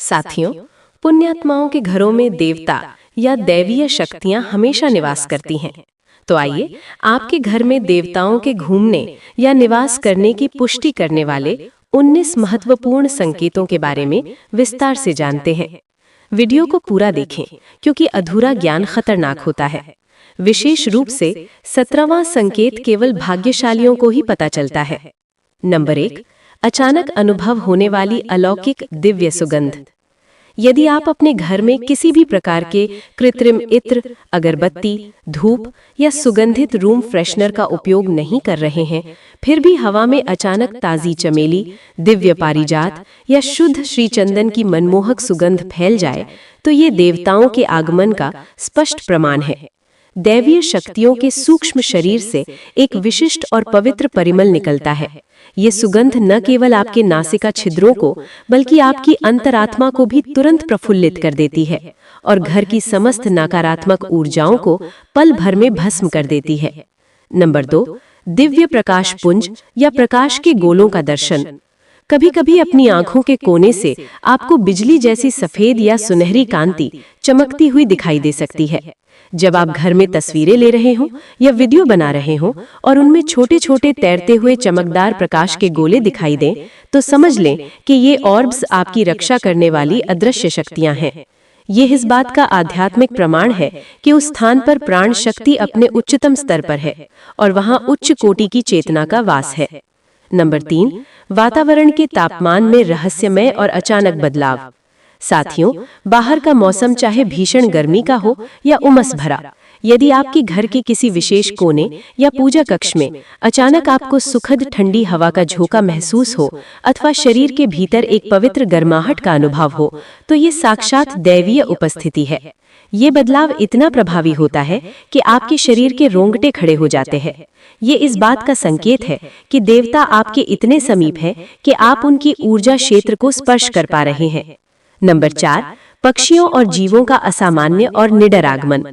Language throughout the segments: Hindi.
साथियों, पुण्यात्माओं के घरों में देवता या दैवीय शक्तियां हमेशा निवास करती हैं। तो आइए आपके घर में देवताओं के घूमने या निवास करने की पुष्टि करने वाले 19 महत्वपूर्ण संकेतों के बारे में विस्तार से जानते हैं। वीडियो को पूरा देखें क्योंकि अधूरा ज्ञान खतरनाक होता है। विशेष रूप से 17वां संकेत केवल भाग्यशालियों को ही पता चलता है। नंबर 1, अचानक अनुभव होने वाली अलौकिक दिव्य सुगंध। यदि आप अपने घर में किसी भी प्रकार के कृत्रिम इत्र, अगरबत्ती, धूप या सुगंधित रूम फ्रेशनर का उपयोग नहीं कर रहे हैं, फिर भी हवा में अचानक ताज़ी चमेली, दिव्य पारिजात या शुद्ध श्रीचंदन की मनमोहक सुगंध फैल जाए, तो ये देवताओं के आगमन का स्पष्ट प्रमाण है। दैवीय शक्तियों के सूक्ष्म शरीर से एक विशिष्ट और पवित्र परिमल निकलता है। ये सुगंध न केवल आपके नासिका छिद्रों को बल्कि आपकी अंतरात्मा को भी तुरंत प्रफुल्लित कर देती है और घर की समस्त नकारात्मक ऊर्जाओं को पल भर में भस्म कर देती है। नंबर 2, दिव्य प्रकाश पुंज या प्रकाश के गोलों का दर्शन। कभी कभी अपनी आंखों के कोने से आपको बिजली जैसी सफेद या सुनहरी कांति चमकती हुई दिखाई दे सकती है। जब आप घर में तस्वीरें ले रहे हों या वीडियो बना रहे हों और उनमें छोटे छोटे तैरते हुए चमकदार प्रकाश के गोले दिखाई दें, तो समझ लें कि ये ऑर्ब्स आपकी रक्षा करने वाली अदृश्य शक्तियां हैं। ये इस बात का आध्यात्मिक प्रमाण है कि उस स्थान पर प्राण शक्ति अपने उच्चतम स्तर पर है और वहां उच्च कोटि की चेतना का वास है। नंबर 3, वातावरण के तापमान में रहस्यमय और अचानक बदलाव। साथियों, बाहर का मौसम चाहे भीषण गर्मी का हो या उमस भरा, यदि आपके घर के किसी विशेष कोने या पूजा कक्ष में अचानक आपको सुखद ठंडी हवा का झोंका महसूस हो अथवा शरीर के भीतर एक पवित्र गर्माहट का अनुभव हो, तो ये साक्षात दैवीय उपस्थिति है। ये बदलाव इतना प्रभावी होता है कि आपके शरीर के रोंगटे खड़े हो जाते हैं। ये इस बात का संकेत है कि देवता आपके इतने समीप है कि आप उनकी ऊर्जा क्षेत्र को स्पर्श कर पा रहे हैं। नंबर 4, पक्षियों और जीवों का असामान्य और निडर आगमन।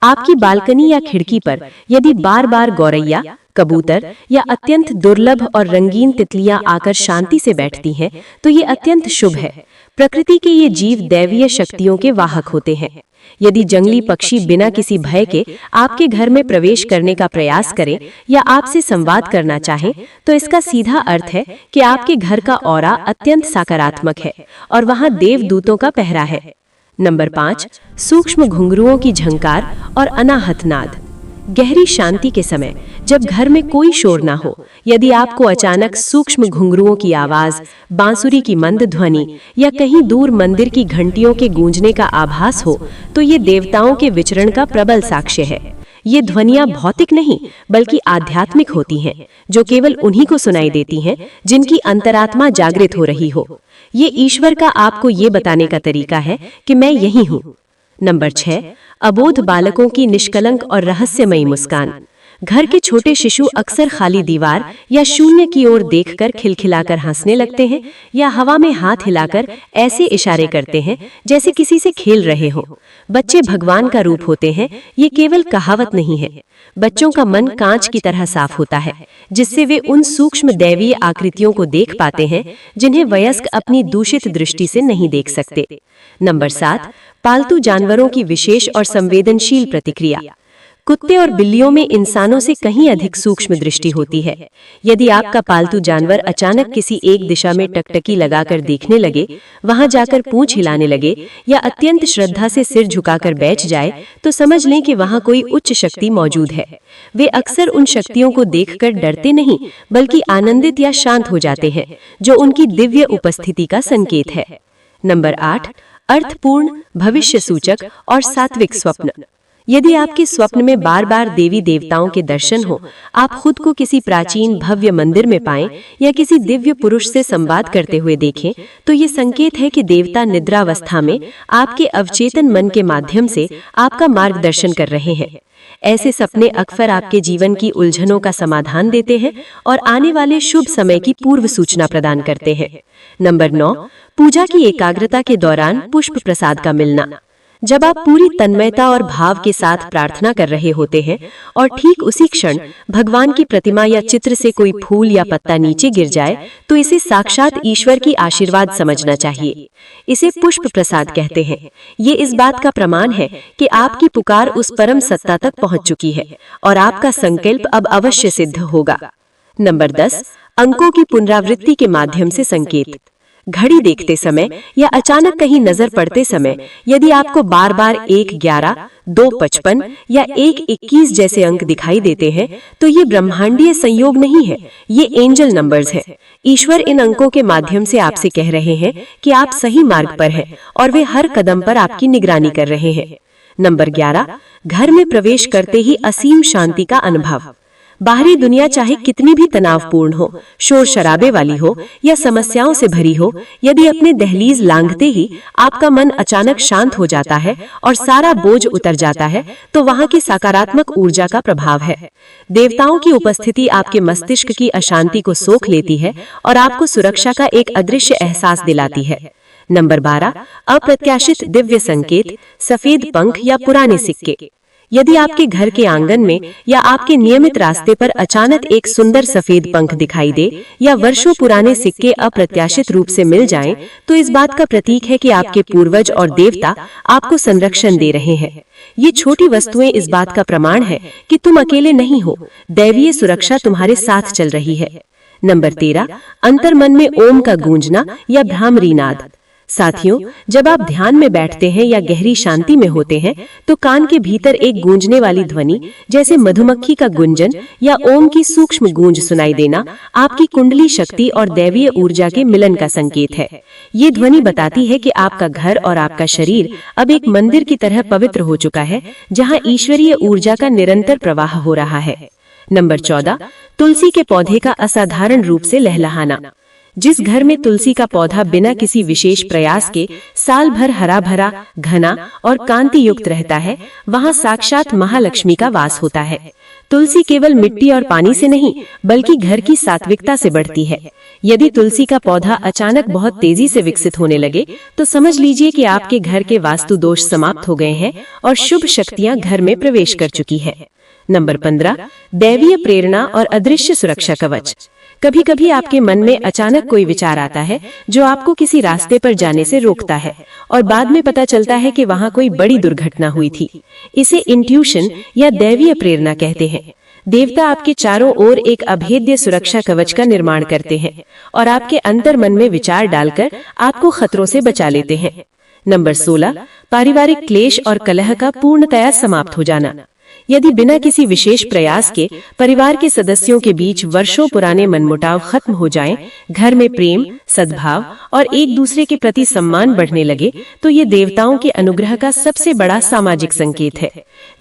आपकी बालकनी या खिड़की पर यदि बार बार गौरैया, कबूतर या अत्यंत दुर्लभ और रंगीन तितलियां आकर शांति से बैठती हैं, तो ये अत्यंत शुभ है। प्रकृति के ये जीव दैवीय शक्तियों के वाहक होते हैं। यदि जंगली पक्षी बिना किसी भय के आपके घर में प्रवेश करने का प्रयास करें या आपसे संवाद करना चाहें, तो इसका सीधा अर्थ है कि आपके घर का ऑरा अत्यंत सकारात्मक है और वहां देवदूतों का पहरा है। नंबर 5, सूक्ष्म घुंघरुओं की झंकार और अनाहत नाद। गहरी शांति के समय जब घर में कोई शोर ना हो, यदि आपको अचानक सूक्ष्म घुंघरुओं की आवाज, बांसुरी की मंद ध्वनि या कहीं दूर मंदिर की घंटियों के गूंजने का आभास हो, तो ये देवताओं के विचरण का प्रबल साक्ष्य है। ये ध्वनियां भौतिक नहीं बल्कि आध्यात्मिक होती हैं, जो केवल उन्हीं को सुनाई देती हैं जिनकी अंतरात्मा जागृत हो रही हो। ये ईश्वर का आपको ये बताने का तरीका है कि मैं यही हूँ। नंबर 6, अबोध बालकों की निष्कलंक और रहस्यमयी मुस्कान। घर के छोटे शिशु अक्सर खाली दीवार या शून्य की ओर देखकर खिलखिलाकर हंसने लगते हैं या हवा में हाथ हिलाकर ऐसे इशारे करते हैं जैसे किसी से खेल रहे हो। बच्चे भगवान का रूप होते हैं, ये केवल कहावत नहीं है। बच्चों का मन कांच की तरह साफ होता है, जिससे वे उन सूक्ष्म दैवीय आकृतियों को देख पाते हैं जिन्हें वयस्क अपनी दूषित दृष्टि से नहीं देख सकते। नंबर 7, पालतू जानवरों की विशेष और संवेदनशील प्रतिक्रिया। कुत्ते और बिल्लियों में इंसानों से कहीं अधिक सूक्ष्म दृष्टि होती है। यदि आपका पालतू जानवर अचानक किसी एक दिशा में टकटकी लगाकर देखने लगे, वहां जाकर पूंछ हिलाने लगे या अत्यंत श्रद्धा से सिर झुकाकर बैठ जाए, तो समझ लें कि वहां कोई उच्च शक्ति मौजूद है। वे अक्सर उन शक्तियों को देखकर डरते नहीं बल्कि आनंदित या शांत हो जाते हैं, जो उनकी दिव्य उपस्थिति का संकेत है। नंबर 8, अर्थपूर्ण, भविष्य सूचक और सात्विक स्वप्न। यदि आपके स्वप्न में बार बार देवी देवताओं के दर्शन हो, आप खुद को किसी प्राचीन भव्य मंदिर में पाएं या किसी दिव्य पुरुष से संवाद करते हुए देखें, तो ये संकेत है कि देवता निद्रावस्था में आपके अवचेतन मन के माध्यम से आपका मार्गदर्शन कर रहे हैं। ऐसे सपने अक्सर आपके जीवन की उलझनों का समाधान देते हैं और आने वाले शुभ समय की पूर्व सूचना प्रदान करते हैं। नंबर 9, पूजा की एकाग्रता के दौरान पुष्प प्रसाद का मिलना। जब आप पूरी तन्मयता और भाव के साथ प्रार्थना कर रहे होते हैं और ठीक उसी क्षण भगवान की प्रतिमा या चित्र से कोई फूल या पत्ता नीचे गिर जाए, तो इसे साक्षात ईश्वर की आशीर्वाद समझना चाहिए। इसे पुष्प प्रसाद कहते हैं। ये इस बात का प्रमाण है कि आपकी पुकार उस परम सत्ता तक पहुंच चुकी है और आपका संकल्प अब अवश्य सिद्ध होगा। नंबर 10, अंकों की पुनरावृत्ति के माध्यम से संकेत। घड़ी देखते समय या अचानक कहीं नजर पड़ते समय यदि आपको बार बार 1, 11, 2, 55 या 1, 21 जैसे अंक दिखाई देते हैं, तो ये ब्रह्मांडीय संयोग नहीं है, ये एंजल नंबर्स है। ईश्वर इन अंकों के माध्यम से आपसे कह रहे हैं कि आप सही मार्ग पर हैं और वे हर कदम पर आपकी निगरानी कर रहे हैं। नंबर 11, घर में प्रवेश करते ही असीम शांति का अनुभव। बाहरी दुनिया चाहे कितनी भी तनावपूर्ण हो, शोर शराबे वाली हो या समस्याओं से भरी हो, यदि अपने दहलीज लांघते ही आपका मन अचानक शांत हो जाता है और सारा बोझ उतर जाता है, तो वहाँ की सकारात्मक ऊर्जा का प्रभाव है। देवताओं की उपस्थिति आपके मस्तिष्क की अशांति को सोख लेती है और आपको सुरक्षा का एक अदृश्य एहसास दिलाती है। नंबर 12, अप्रत्याशित दिव्य संकेत, सफेद पंख या पुराने सिक्के। यदि आपके घर के आंगन में या आपके नियमित रास्ते पर अचानक एक सुंदर सफेद पंख दिखाई दे या वर्षों पुराने सिक्के अप्रत्याशित रूप से मिल जाएं, तो इस बात का प्रतीक है कि आपके पूर्वज और देवता आपको संरक्षण दे रहे हैं। ये छोटी वस्तुएं इस बात का प्रमाण है कि तुम अकेले नहीं हो, दैवीय सुरक्षा तुम्हारे साथ चल रही है। नंबर 13, अंतर्मन में ओम का गूंजना या भ्रामरी नाद। साथियों, जब आप ध्यान में बैठते हैं या गहरी शांति में होते हैं, तो कान के भीतर एक गूंजने वाली ध्वनि जैसे मधुमक्खी का गुंजन या ओम की सूक्ष्म गूंज सुनाई देना आपकी कुंडली शक्ति और दैवीय ऊर्जा के मिलन का संकेत है। ये ध्वनि बताती है कि आपका घर और आपका शरीर अब एक मंदिर की तरह पवित्र हो चुका है, जहाँ ईश्वरीय ऊर्जा का निरंतर प्रवाह हो रहा है। नंबर 14, तुलसी के पौधे का असाधारण रूप से लहलहाना। जिस घर में तुलसी का पौधा बिना किसी विशेष प्रयास के साल भर हरा भरा, घना और कांति युक्त रहता है, वहाँ साक्षात महालक्ष्मी का वास होता है। तुलसी केवल मिट्टी और पानी से नहीं, बल्कि घर की सात्विकता से बढ़ती है। यदि तुलसी का पौधा अचानक बहुत तेजी से विकसित होने लगे, तो समझ लीजिए कि आपके घर के वास्तु दोष समाप्त हो गए हैं और शुभ शक्तियां घर में प्रवेश कर चुकी है। नंबर 15, दैवीय प्रेरणा और अदृश्य सुरक्षा कवच। कभी कभी आपके मन में अचानक कोई विचार आता है जो आपको किसी रास्ते पर जाने से रोकता है और बाद में पता चलता है कि वहाँ कोई बड़ी दुर्घटना हुई थी। इसे इंट्यूशन या दैवीय प्रेरणा कहते हैं। देवता आपके चारों ओर एक अभेद्य सुरक्षा कवच का निर्माण करते हैं और आपके अंतर मन में विचार डालकर आपको खतरों से बचा लेते हैं। नंबर 16, पारिवारिक क्लेश और कलह का पूर्णतया समाप्त हो जाना। यदि बिना किसी विशेष प्रयास के परिवार के सदस्यों के बीच वर्षों पुराने मनमुटाव खत्म हो जाएं, घर में प्रेम, सद्भाव और एक दूसरे के प्रति सम्मान बढ़ने लगे, तो ये देवताओं के अनुग्रह का सबसे बड़ा सामाजिक संकेत है।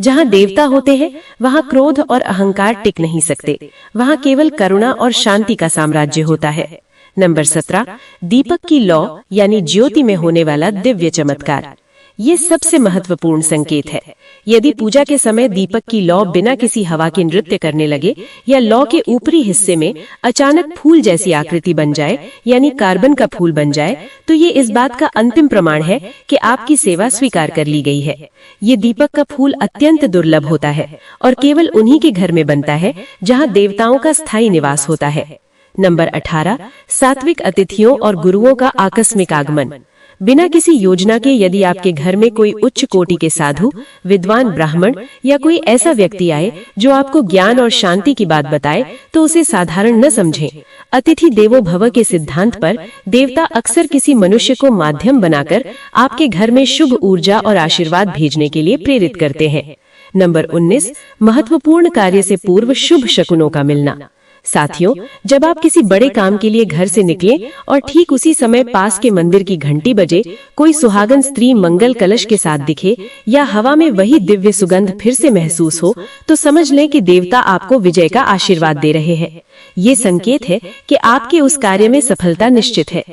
जहाँ देवता होते हैं, वहाँ क्रोध और अहंकार टिक नहीं सकते। वहाँ केवल करुणा और शांति का साम्राज्य होता है। नंबर 17, दीपक की लौ यानी ज्योति में होने वाला दिव्य चमत्कार। ये सबसे महत्वपूर्ण संकेत है। यदि पूजा के समय दीपक की लौ बिना किसी हवा के नृत्य करने लगे या लौ के ऊपरी हिस्से में अचानक फूल जैसी आकृति बन जाए, यानी कार्बन का फूल बन जाए, तो ये इस बात का अंतिम प्रमाण है कि आपकी सेवा स्वीकार कर ली गई है। ये दीपक का फूल अत्यंत दुर्लभ होता है और केवल उन्हीं के घर में बनता है जहाँ देवताओं का स्थायी निवास होता है। नंबर 18, सात्विक अतिथियों और गुरुओं का आकस्मिक आगमन। बिना किसी योजना के यदि आपके घर में कोई उच्च कोटि के साधु, विद्वान ब्राह्मण या कोई ऐसा व्यक्ति आए जो आपको ज्ञान और शांति की बात बताए, तो उसे साधारण न समझें। अतिथि देवो भव के सिद्धांत पर देवता अक्सर किसी मनुष्य को माध्यम बनाकर आपके घर में शुभ ऊर्जा और आशीर्वाद भेजने के लिए प्रेरित करते हैं। नंबर 19, महत्वपूर्ण कार्य से पूर्व शुभ शकुनों का मिलना। साथियों, जब आप किसी बड़े काम के लिए घर से निकलें और ठीक उसी समय पास के मंदिर की घंटी बजे, कोई सुहागन स्त्री मंगल कलश के साथ दिखे या हवा में वही दिव्य सुगंध फिर से महसूस हो, तो समझ लें कि देवता आपको विजय का आशीर्वाद दे रहे हैं। ये संकेत है कि आपके उस कार्य में सफलता निश्चित है।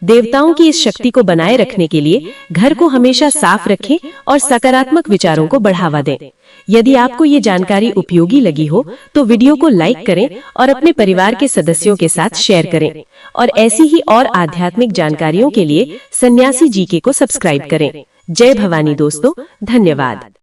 देवताओं की इस शक्ति को बनाए रखने के लिए घर को हमेशा साफ रखें और सकारात्मक विचारों को बढ़ावा दें। यदि आपको ये जानकारी उपयोगी लगी हो, तो वीडियो को लाइक करें और अपने परिवार के सदस्यों के साथ शेयर करें। और ऐसी ही और आध्यात्मिक जानकारियों के लिए सन्यासी जीके को सब्सक्राइब करें। जय भवानी दोस्तों, धन्यवाद।